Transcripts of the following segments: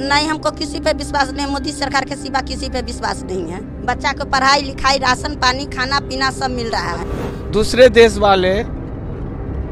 नहीं, हमको किसी पे विश्वास नहीं, मोदी सरकार के सिवा किसी पे विश्वास नहीं है। बच्चा को पढ़ाई लिखाई, राशन पानी, खाना पीना सब मिल रहा है। दूसरे देश वाले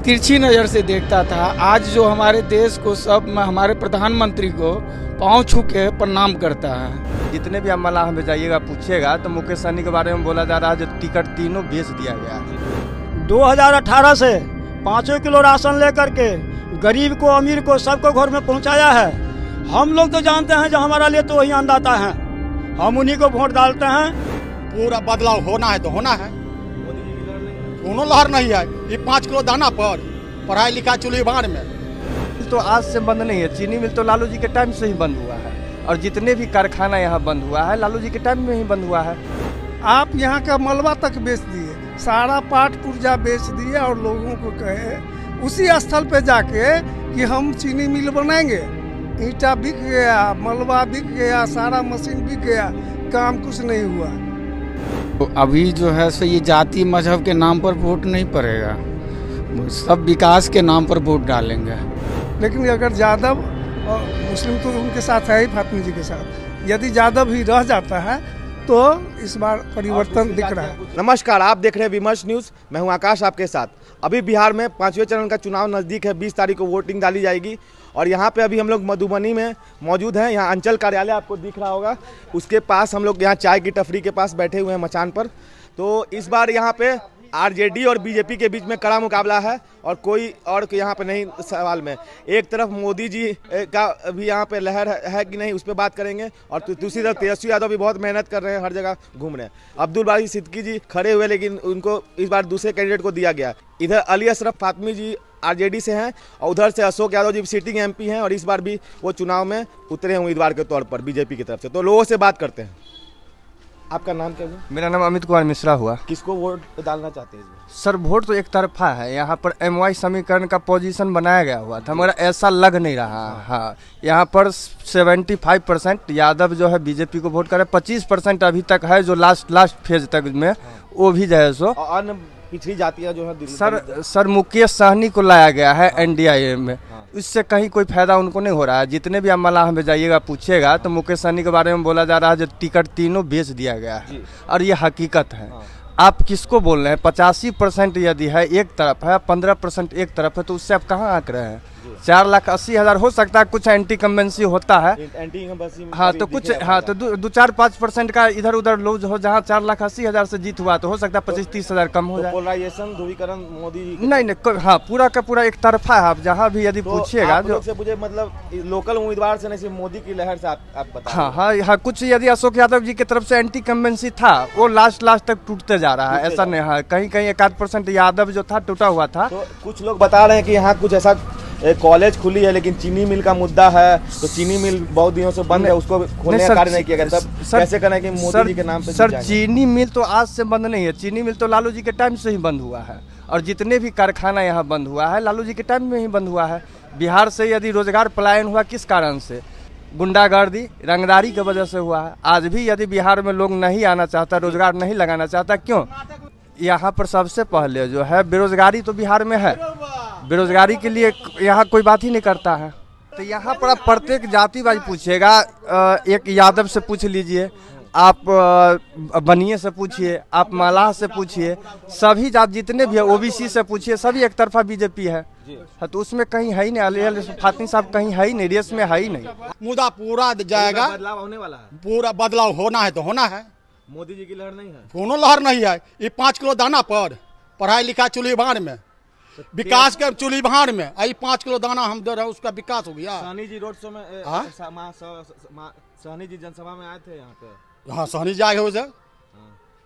तिरछी नज़र से देखता था, आज जो हमारे देश को सब हमारे प्रधानमंत्री को पाँव छू के प्रणाम करता है। जितने भी मलाह में जाइएगा पूछिएगा तो मुकेश सहनी के बारे में बोला जा रहा है जो टिकट तीनों बेच दिया गया है। 2018 से 5 किलो राशन लेकर के गरीब को अमीर को सबको घर में पहुंचाया है। हम लोग तो जानते हैं जो हमारा लिए तो वही अन्नदाता हैं, हम उन्हीं को वोट डालते हैं। पूरा बदलाव होना है तो होना है, दोनों लहर नहीं है। ये 5 किलो दाना पर पढ़ाई लिखाई चूल्ही भाड़ में तो आज से बंद नहीं है। चीनी मिल तो लालू जी के टाइम से ही बंद हुआ है और जितने भी कारखाना यहाँ बंद हुआ है लालू जी के टाइम में ही बंद हुआ है। आप यहाँ का मलबा तक बेच दिए, सारा पाट पुर्जा बेच दिए और लोगों को कहे उसी स्थल पे जाके कि हम चीनी मिल बनाएंगे। ईंटा बिक गया, मलबा बिक गया, सारा मशीन बिक गया, काम कुछ नहीं हुआ। तो अभी जो है सो ये जाति मजहब के नाम पर वोट नहीं पड़ेगा, सब विकास के नाम पर वोट डालेंगे। लेकिन अगर यादव और मुस्लिम तो उनके साथ है ही, फातमी जी के साथ, यदि यादव ही रह जाता है तो इस बार परिवर्तन दिख रहा है। नमस्कार, आप देख रहे हैं विमर्श न्यूज़। मैं हूं आकाश आपके साथ। अभी बिहार में 5वें चरण का चुनाव नज़दीक है, 20 तारीख को वोटिंग डाली जाएगी और यहाँ पे अभी हम लोग मधुबनी में मौजूद हैं। यहाँ अंचल कार्यालय आपको दिख रहा होगा, उसके पास हम लोग यहाँ चाय की टपरी के पास बैठे हुए हैं मचान पर। तो इस बार यहाँ पे आरजेडी और बीजेपी के बीच में कड़ा मुकाबला है और कोई और यहाँ पे नहीं सवाल में। एक तरफ मोदी जी का भी यहाँ पे लहर है कि नहीं, उस पर बात करेंगे और दूसरी तरफ तेजस्वी यादव भी बहुत मेहनत कर रहे हैं, हर जगह घूम रहे हैं। अब्दुल बारी सिद्दीकी जी खड़े हुए लेकिन उनको इस बार दूसरे कैंडिडेट को दिया गया। इधर अली अशरफ फातमी जी आरजेडी से हैं और उधर से अशोक यादव जी सिटिंग एमपी हैं और इस बार भी वो चुनाव में उतरे हैं उम्मीदवार के तौर पर बीजेपी की तरफ से। तो लोगों से बात करते हैं। आपका नाम क्या है? मेरा नाम अमित कुमार मिश्रा हुआ। किसको वोट डालना चाहते हैं? सर वोट तो एक तरफा है, यहाँ पर MY समीकरण का पोजीशन बनाया गया हुआ था मगर ऐसा लग नहीं रहा। हाँ, यहाँ पर 75% यादव जो है बीजेपी को वोट करे, 25% अभी तक है जो लास्ट फेज तक में वो भी जो है सो अन्य पिछड़ी जातियाँ जो है। सर मुकेश सहनी को लाया गया है NDA में, इससे कहीं कोई फायदा उनको नहीं हो रहा है। जितने भी मलाह में जाइएगा पूछिएगा तो मुकेश सहनी के बारे में बोला जा रहा है जो टिकट तीनों बेच दिया गया है और ये हकीकत है। आप किसको बोल रहे हैं? 85% यदि है एक तरफ है, 15% एक तरफ है, तो उससे आप कहाँ आंक रहे हैं? 4,80,000 हो सकता है, कुछ एंटी कम्बेंसी होता है। हाँ तो कुछ, हाँ तो 2-4-5% का इधर उधर लोग हो, जहाँ 4,80,000 से जीत हुआ तो हो सकता है 25-30,000 कम हो जाए। पोलराइजेशन, ध्रुवीकरण मोदी नहीं, हाँ पूरा का पूरा एक तरफा है। आप जहाँ भी यदि पूछिएगा जो मुझे मतलब लोकल उम्मीदवार से नहीं, सिर्फ मोदी की लहर से आप बता। हाँ कुछ यदि अशोक यादव जी की तरफ से एंटी कम्बेंसी था वो लास्ट तक टूटते जा रहा है, ऐसा नहीं। हाँ कहीं 1-8% यादव जो था टूटा हुआ था। तो कुछ लोग बता रहे हैं कि यहाँ कुछ ऐसा कॉलेज खुली है लेकिन चीनी मिल का मुद्दा है, तो चीनी मिल बहुत दिनों से बंद है, उसको खोलने का कार्य नहीं किया गया। तब कैसे करें कि मोदी जी के नाम पे? सर चीनी मिल तो आज से बंद नहीं है, चीनी मिल तो लालू जी के टाइम से ही बंद हुआ है और जितने भी कारखाना यहाँ बंद हुआ है लालू जी के टाइम में ही बंद हुआ है। बिहार से यदि रोजगार पलायन हुआ किस कारण से? गुंडागर्दी रंगदारी की वजह से हुआ है। आज भी यदि बिहार में लोग नहीं आना चाहता, रोजगार नहीं लगाना चाहता, क्यों? यहाँ पर सबसे पहले जो है बेरोजगारी तो बिहार में है, बेरोजगारी के लिए यहाँ कोई बात ही नहीं करता है। तो यहाँ पर आप प्रत्येक जातिवादी पूछिएगा, एक यादव से पूछ लीजिए, आप बनिए से पूछिए, आप मलाह से पूछिए, सभी जात जितने भी है, OBC से पूछिए, सभी एक तरफा बीजेपी है। तो उसमें कहीं है ही नहीं, फातमी साहब कहीं है ही नहीं, रेस में है ही नहीं। मुद्दा पूरा जाएगा, बदलाव होने वाला है, पूरा बदलाव होना है तो होना है। मोदी जी की लहर नहीं है, दोनों लहर नहीं है। ये 5 किलो दाना पर पढ़ाई लिखाई चूल्ही भाड़ में, विकास के चूल्ही भाड़ में, आई 5 किलो दाना हम दे रहे हैं, उसका विकास हो गया। सहनी जी रोड शो में सहनी जी जनसभा में आए थे यहाँ पे। हाँ सहनी जी आए हुए थे,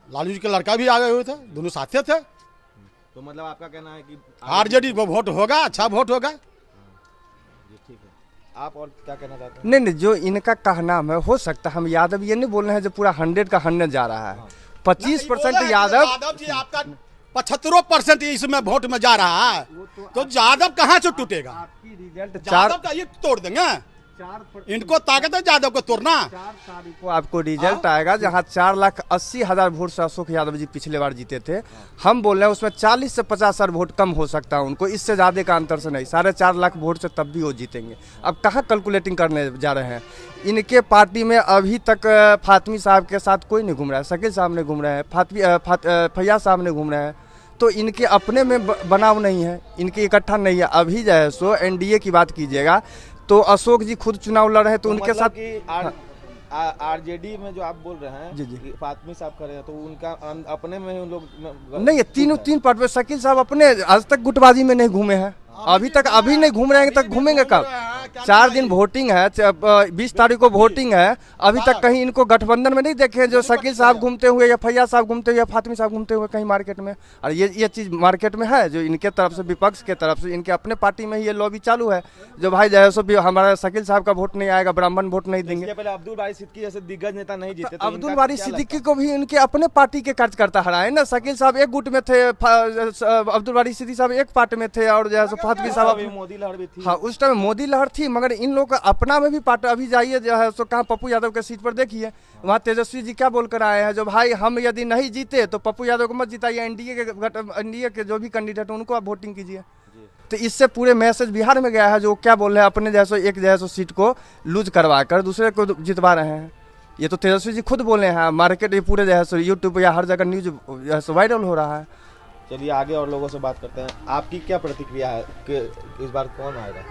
लालू जी के लड़का भी आए हुए थे, दोनों साथे थे। तो मतलब आपका कहना है कि आरजेडी वोट होगा, अच्छा वोट होगा। ठीक है, आप और क्या कहना चाहते हैं? नहीं, जो इनका कहना है हो सकता है, हम यादव ये नहीं बोल रहे हैं जो पूरा 100 का 100 जा रहा है। 25% यादव जी, आपका 75% इसमें वोट में जा रहा है, तो यादव कहाँ से टूटेगा? आपकी रिजल्ट यादव का ये तोड़ देंगे। इनको ताकत है यादव को तोड़ना। 4 तारीख को आपको रिजल्ट आएगा, जहां 4,80,000 वोट से अशोक यादव जी पिछले बार जीते थे। हम बोल रहे हैं उसमें 40 से 50,000 वोट कम हो सकता है उनको, इससे ज़्यादा का अंतर से नहीं। 4.5 लाख वोट से तब भी वो जीतेंगे। अब कहाँ कैलकुलेटिंग करने जा रहे हैं? इनके पार्टी में अभी तक फातमी साहब के साथ कोई नहीं घूम रहा है, शकील साहब ने घूम रहे हैं, फैयाज साहब ने घूम रहे हैं। तो इनके अपने में बनाव नहीं है, इनके इकट्ठा नहीं है। अभी जो है सो एनडीए की बात कीजिएगा तो अशोक जी खुद चुनाव लड़ रहे हैं, तो उनके साथ आरजेडी में जो आप बोल रहे हैं जी फातमी साहब कर रहे हैं, तो उनका अपने में उन लोग नहीं है। तीन पार्ट में शकील साहब अपने आज तक गुटबाजी में नहीं घूमे हैं, अभी नहीं घूम रहे हैं, तक घूमेंगे कब? 4 दिन वोटिंग है, 20 तारीख को वोटिंग है। अभी तक कहीं इनको गठबंधन में नहीं देखे जो शकील साहब घूमते हुए या फैयाज साहब घूमते हुए या फातमी साहब घूमते हुए कहीं मार्केट में। और ये चीज़ मार्केट में है जो इनके तरफ से, विपक्ष के तरफ से, इनके अपने पार्टी में ही ये लॉबी चालू है जो भाई जो है सो हमारा शकील साहब का वोट नहीं आएगा, ब्राह्मण वोट नहीं देंगे। पहले अब्दुल बारी सिद्दीकी जैसे दिग्गज नेता नहीं जीते, अब्दुल बारी सिद्दीकी को भी इनके अपने पार्टी के कार्यकर्ता हराए ना। शकील साहब एक गुट में थे, अब्दुल बारी सिद्दीकी साहब एक पार्टी में थे, और जो है फातमी साहब मोदी लहर भी थी। हाँ, उस टाइम मोदी लहर थी, मगर इन लोग का अपना में भी पार्टी। अभी जाइए जो है सो कहाँ पप्पू यादव के सीट पर देखिए, वहाँ तेजस्वी जी क्या बोल कर आए हैं, जो भाई हम यदि नहीं जीते तो पप्पू यादव को मत जिताइए, एनडीए के जो भी कैंडिडेट उनको आप वोटिंग कीजिए। तो इससे पूरे मैसेज बिहार में गया है, जो क्या बोल रहे हैं अपने जैसो एक जैसो सीट को लूज करवा कर दूसरे को जितवा रहे हैं। ये तो तेजस्वी जी खुद बोले हैं, मार्केट ये पूरे जैसो यूट्यूब या हर जगह न्यूज वायरल हो रहा है। चलिए आगे और लोगों से बात करते हैं। आपकी क्या प्रतिक्रिया है कि इस बार कौन आएगा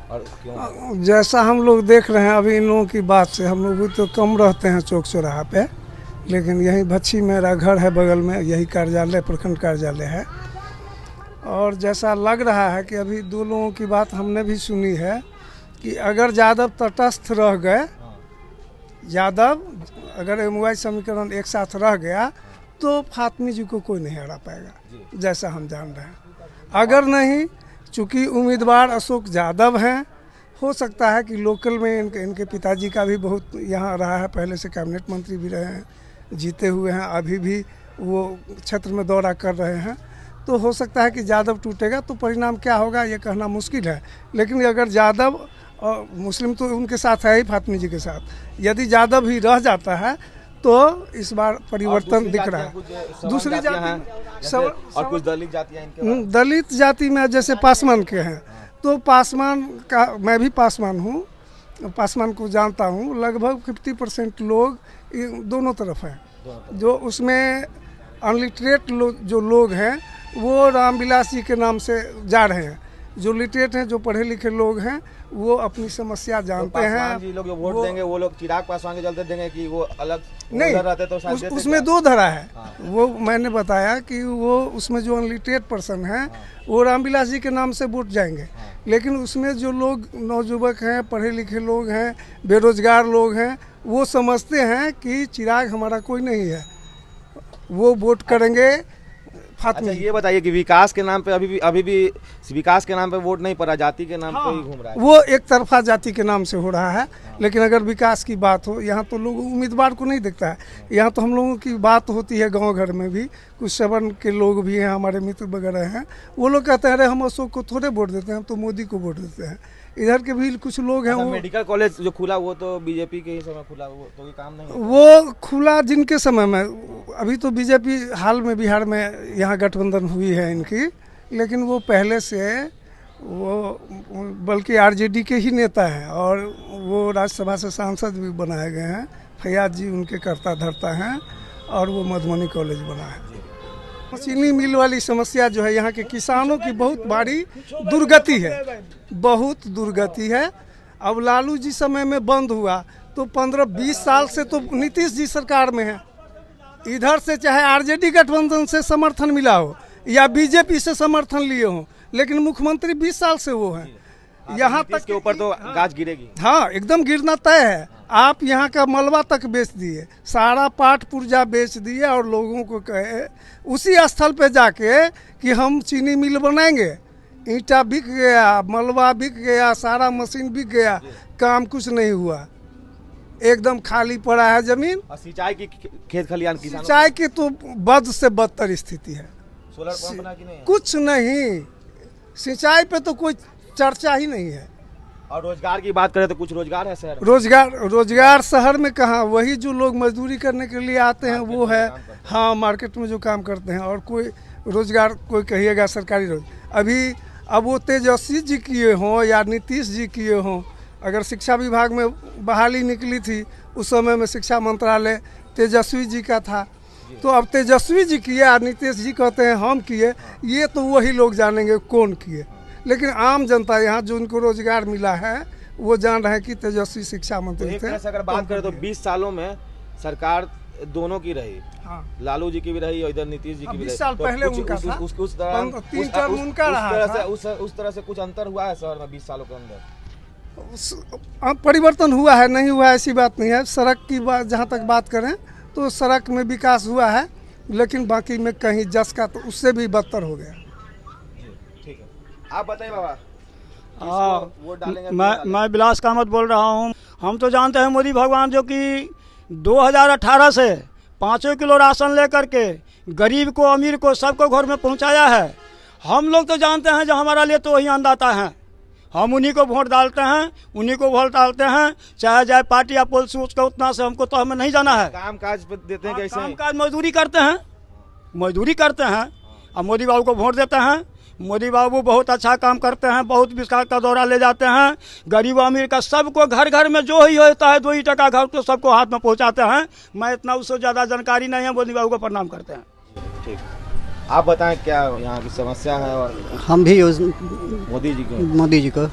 और क्यों? जैसा हम लोग देख रहे हैं अभी इन लोगों की बात से, हम लोग तो कम रहते हैं चौक चौराहा पे, लेकिन यहीं भच्छी मेरा घर है बगल में, यही कार्यालय प्रखंड कार्यालय है। और जैसा लग रहा है कि अभी 2 लोगों की बात हमने भी सुनी है कि अगर यादव तटस्थ रह गए, यादव अगर एमवाई समीकरण एक साथ रह गया तो फातमी जी को कोई नहीं हरा पाएगा, जैसा हम जान रहे हैं। अगर नहीं, चूँकि उम्मीदवार अशोक यादव हैं, हो सकता है कि लोकल में इनके पिताजी का भी बहुत यहाँ रहा है, पहले से कैबिनेट मंत्री भी रहे हैं, जीते हुए हैं, अभी भी वो क्षेत्र में दौरा कर रहे हैं। तो हो सकता है कि यादव टूटेगा, तो परिणाम क्या होगा ये कहना मुश्किल है। लेकिन अगर यादव और मुस्लिम तो उनके साथ है ही, फातमी जी के साथ, यदि यादव ही रह जाता है तो इस बार परिवर्तन दिख रहा है। दूसरी जाति और कुछ दलित जातियां इनके दलित जाति में जैसे पासवान के हैं, तो पासवान का, मैं भी पासवान हूँ, पासवान को जानता हूँ। लगभग 50% लोग दोनों तरफ हैं। जो उसमें अनलिटरेट जो लोग हैं वो रामविलास जी के नाम से जा रहे हैं। जो लिटरेट हैं, जो पढ़े लिखे लोग हैं, वो अपनी समस्या जानते हैं। जी लोग जो वोट देंगे वो लोग चिराग पासवान के चलते देंगे कि वो अलग नहीं रहते तो उसमें 2 धड़ा है। वो मैंने बताया कि वो उसमें जो अनलिटरेट पर्सन है वो रामविलास जी के नाम से वोट जाएंगे। लेकिन उसमें जो लोग नौजुवक हैं, पढ़े लिखे लोग हैं, बेरोजगार लोग हैं, वो समझते हैं कि चिराग हमारा कोई नहीं है, वो वोट करेंगे फातमी। अच्छा, ये बताइए कि विकास के नाम पे अभी भी विकास के नाम पे वोट नहीं पड़ा, जाति के नाम पे ही घूम रहा है। वो एक तरफा जाति के नाम से हो रहा है। लेकिन अगर विकास की बात हो, यहाँ तो लोग उम्मीदवार को नहीं देखता है। यहाँ तो हम लोगों की बात होती है गांव घर में भी, कुछ सवर्ण के लोग भी हैं, हमारे मित्र वगैरह हैं, वो लोग कहते हैं अरे हम अशोक को थोड़े वोट देते हैं, हम तो मोदी को वोट देते हैं। इधर के भी कुछ लोग हैं। वो मेडिकल कॉलेज जो खुला वो तो बीजेपी के ही समय खुला, वो तो ये काम नहीं, वो खुला जिनके समय में। अभी तो बीजेपी हाल में बिहार में यहाँ गठबंधन हुई है इनकी, लेकिन वो पहले से वो बल्कि आरजेडी के ही नेता हैं, और वो राज्यसभा से सांसद भी बनाए गए हैं। फैयाज जी उनके कर्ता धर्ता हैं, और वो मधुबनी कॉलेज बना है। चीनी मिल वाली समस्या जो है यहाँ के किसानों की बहुत बड़ी दुर्गति है, बहुत दुर्गति है। अब लालू जी समय में बंद हुआ तो 15-20 साल से तो नीतीश जी सरकार में है। इधर से चाहे आरजेडी गठबंधन से समर्थन मिला हो या बीजेपी से समर्थन लिए हो, लेकिन मुख्यमंत्री 20 साल से वो हैं। यहाँ तक के ऊपर तो गाज गिरेगी। हाँ, एकदम गिरना तय है। आप यहाँ का मलबा तक बेच दिए, सारा पाट पुर्जा बेच दिए, और लोगों को कहे उसी स्थल पे जाके कि हम चीनी मिल बनाएंगे। ईंटा बिक गया, मलबा बिक गया, सारा मशीन बिक गया, काम कुछ नहीं हुआ, एकदम खाली पड़ा है जमीन। और सिंचाई की खेत खलियान किसानों, सिंचाई की तो बद से बदतर स्थिति है। सोलर पंप ना कि नहीं? कुछ नहीं, सिंचाई पे तो कोई चर्चा ही नहीं है। और रोजगार की बात करें तो कुछ रोजगार है शहर में? रोजगार शहर में कहाँ, वही जो लोग मजदूरी करने के लिए आते हैं वो है। हाँ, मार्केट में जो काम करते हैं, और कोई रोजगार कोई कहिएगा सरकारी अभी अब वो तेजस्वी जी किए हों या नीतीश जी किए हों, अगर शिक्षा विभाग में बहाली निकली थी उस समय में शिक्षा मंत्रालय तेजस्वी जी का था, तो अब तेजस्वी जी किए और नीतीश जी कहते हैं हम किए, ये तो वही लोग जानेंगे कौन किए। लेकिन आम जनता यहाँ जो उनको रोजगार मिला है वो जान रहे हैं कि तेजस्वी शिक्षा मंत्री थे। अगर बात करें तो 20 सालों में सरकार दोनों की रही। हाँ। लालू जी की भी रही और इधर नीतीश जी की भी रही। 20 साल पहले उनका था, उस दौरान 3 टर्म उनका रहा था। उस तरह से कुछ अंतर हुआ है शहर में 20 सालों के अंदर? परिवर्तन हुआ है, नहीं हुआ ऐसी बात नहीं है। सड़क की बात जहाँ तक बात करें तो सड़क में विकास हुआ है, लेकिन बाकी में कहीं जस का तो उससे भी बदतर हो गया। ठीक है, आप बताइए बाबा। वोट डालेंगे? मैं विलास कामत बोल रहा हूँ। हम तो जानते हैं मोदी भगवान जो कि 2018 से 5 किलो राशन लेकर के गरीब को अमीर को सबको घर में पहुँचाया है। हम लोग तो जानते हैं जो हमारा लिए तो वही अन्नदाता हैं, हम उन्हीं को वोट डालते हैं, उन्हीं को वोट डालते हैं, चाहे जाए पार्टी या पॉलिसी उसका उतना से हमको तो हमें नहीं जाना है। काम काज देते हैं कैसे? काम काज मजदूरी करते हैं, और मोदी बाबू को वोट देते हैं। मोदी बाबू बहुत अच्छा काम करते हैं, बहुत विकास का दौरा ले जाते हैं, गरीब अमीर का सबको घर घर में जो ही होता है 2 टका घर तो सबको हाथ में पहुंचाते हैं। मैं इतना उससे ज़्यादा जानकारी नहीं है, मोदी बाबू को प्रणाम करते हैं। ठीक, आप बताएं क्या यहाँ की समस्या है? और हम भी मोदी जी को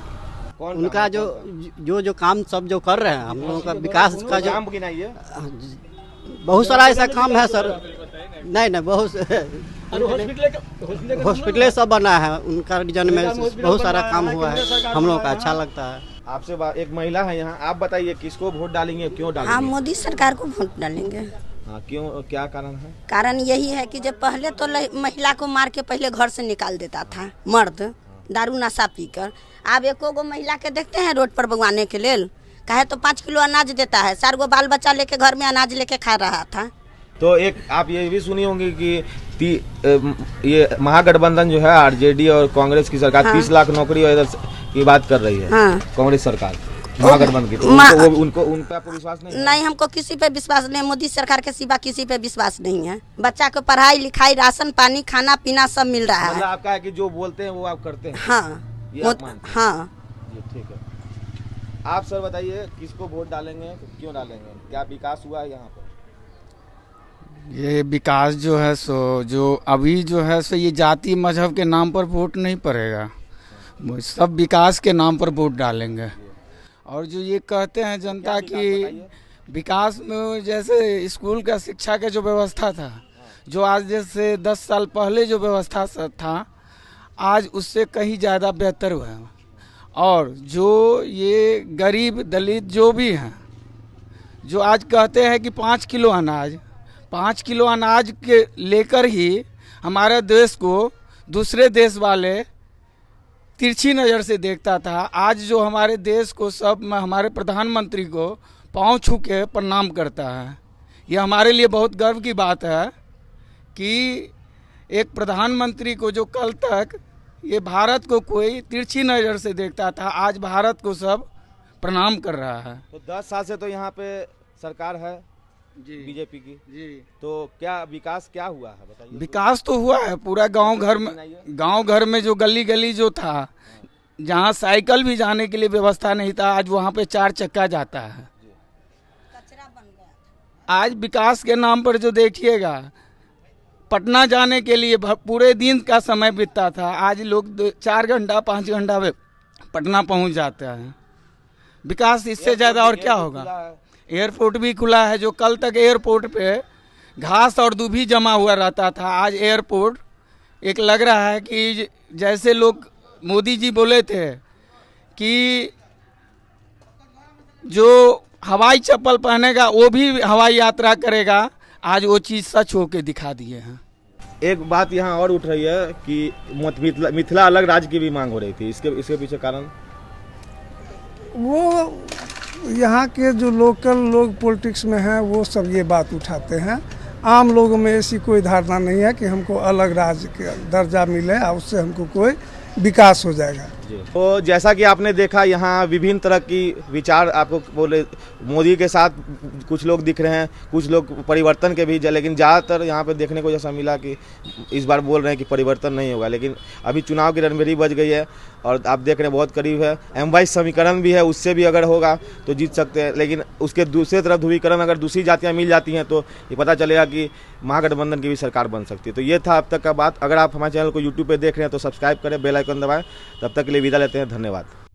कौन उनका जो काम सब जो कर रहे हैं, हम लोगों का विकास का जो काम गिनाइए। बहुत सारा ऐसा काम है सर। नहीं बहुत हॉस्पिटल सब बना है, उनका रीजन में बहुत सारा काम हुआ है, हम लोगों का अच्छा लगता है। आपसे एक महिला है यहाँ, आप बताइए किसको वोट डालेंगे, क्यों डालेंगे? हम मोदी सरकार को वोट डालेंगे। हाँ, क्यों, क्या कारण है? कारण यही है कि जब पहले तो महिला को मार के पहले घर से निकाल देता था मर्द, दारू नशा पीकर। अब एको गो महिला के देखते हैं रोड पर भगवाने के लेल, कहे तो 5 किलो अनाज देता है, 4 गो बाल बच्चा लेके घर में अनाज लेके खा रहा था। तो एक आप ये भी सुनी होंगी कि ये महागठबंधन जो है आरजेडी और कांग्रेस की सरकार 30 लाख नौकरी की बात कर रही है। हाँ। कांग्रेस सरकार महागठबंधन की, तो उनको उन पे आपको विश्वास नहीं? हमको किसी पे विश्वास नहीं, मोदी सरकार के सिवा किसी पे विश्वास नहीं है। बच्चा को पढ़ाई लिखाई राशन पानी खाना पीना सब मिल रहा है। मतलब आपका है कि जो बोलते हैं वो आप करते हैं? हाँ, ये आप मानते हैं? हाँ। ठीक है, आप सर बताइए किसको वोट डालेंगे, क्यों डालेंगे, क्या विकास हुआ है यहाँ पर? ये विकास जो है सो जो अभी जो है सो ये जाति मजहब के नाम पर वोट नहीं पड़ेगा, सब विकास के नाम पर वोट डालेंगे। और जो ये कहते हैं जनता की विकास में, जैसे स्कूल का शिक्षा का जो व्यवस्था था, जो आज जैसे 10 साल पहले जो व्यवस्था था, आज उससे कहीं ज़्यादा बेहतर हुआ है। और जो ये गरीब दलित जो भी हैं, जो आज कहते हैं कि 5 किलो अनाज के लेकर ही हमारे देश को दूसरे देश वाले तिरछी नज़र से देखता था, आज जो हमारे देश को सब हमारे प्रधानमंत्री को पाँव छू के प्रणाम करता है। यह हमारे लिए बहुत गर्व की बात है कि एक प्रधानमंत्री को जो कल तक ये भारत को कोई तिरछी नज़र से देखता था, आज भारत को सब प्रणाम कर रहा है। तो 10 साल से तो यहाँ पे सरकार है जी, बीजेपी की जी, तो क्या विकास क्या हुआ है बताइए? विकास तो हुआ है पूरा गांव घर में जो गली जो था, जहां साइकिल भी जाने के लिए व्यवस्था नहीं था, आज वहां पे 4 चक्का जाता है। कचरा बन गया। आज विकास के नाम पर जो देखिएगा, पटना जाने के लिए पूरे दिन का समय बीतता था, आज लोग 4 घंटा 5 घंटा में पटना पहुंच जाता है। विकास इससे ज़्यादा और क्या होगा? एयरपोर्ट भी खुला है, जो कल तक एयरपोर्ट पे घास और दूभी जमा हुआ रहता था, आज एयरपोर्ट एक लग रहा है कि जैसे लोग मोदी जी बोले थे कि जो हवाई चप्पल पहनेगा वो भी हवाई यात्रा करेगा, आज वो चीज़ सच होके दिखा दिए हैं। एक बात यहाँ और उठ रही है कि मिथिला अलग राज्य की भी मांग हो रही थी, इसके पीछे कारण? वो यहाँ के जो लोकल लोग पॉलिटिक्स में हैं वो सब ये बात उठाते हैं। आम लोगों में ऐसी कोई धारणा नहीं है कि हमको अलग राज्य का दर्जा मिले और उससे हमको कोई विकास हो जाएगा। तो जैसा कि आपने देखा यहाँ विभिन्न तरह की विचार आपको बोले, मोदी के साथ कुछ लोग दिख रहे हैं, कुछ लोग परिवर्तन के भी, लेकिन ज़्यादातर यहाँ पे देखने को जैसा मिला कि इस बार बोल रहे हैं कि परिवर्तन नहीं होगा। लेकिन अभी चुनाव की रणभेरी बज गई है और आप देख रहे हैं बहुत करीब है। M22 समीकरण भी है, उससे भी अगर होगा तो जीत सकते हैं। लेकिन उसके दूसरे तरफ ध्रुवीकरण अगर दूसरी जातियाँ मिल जाती हैं तो ये पता चलेगा कि महागठबंधन की भी सरकार बन सकती है। तो ये था अब तक का बात। अगर आप हमारे चैनल को यूट्यूब पे देख रहे हैं तो सब्सक्राइब करें, बेल आइकन दबाएं। तब तक के लिए विदा लेते हैं, धन्यवाद।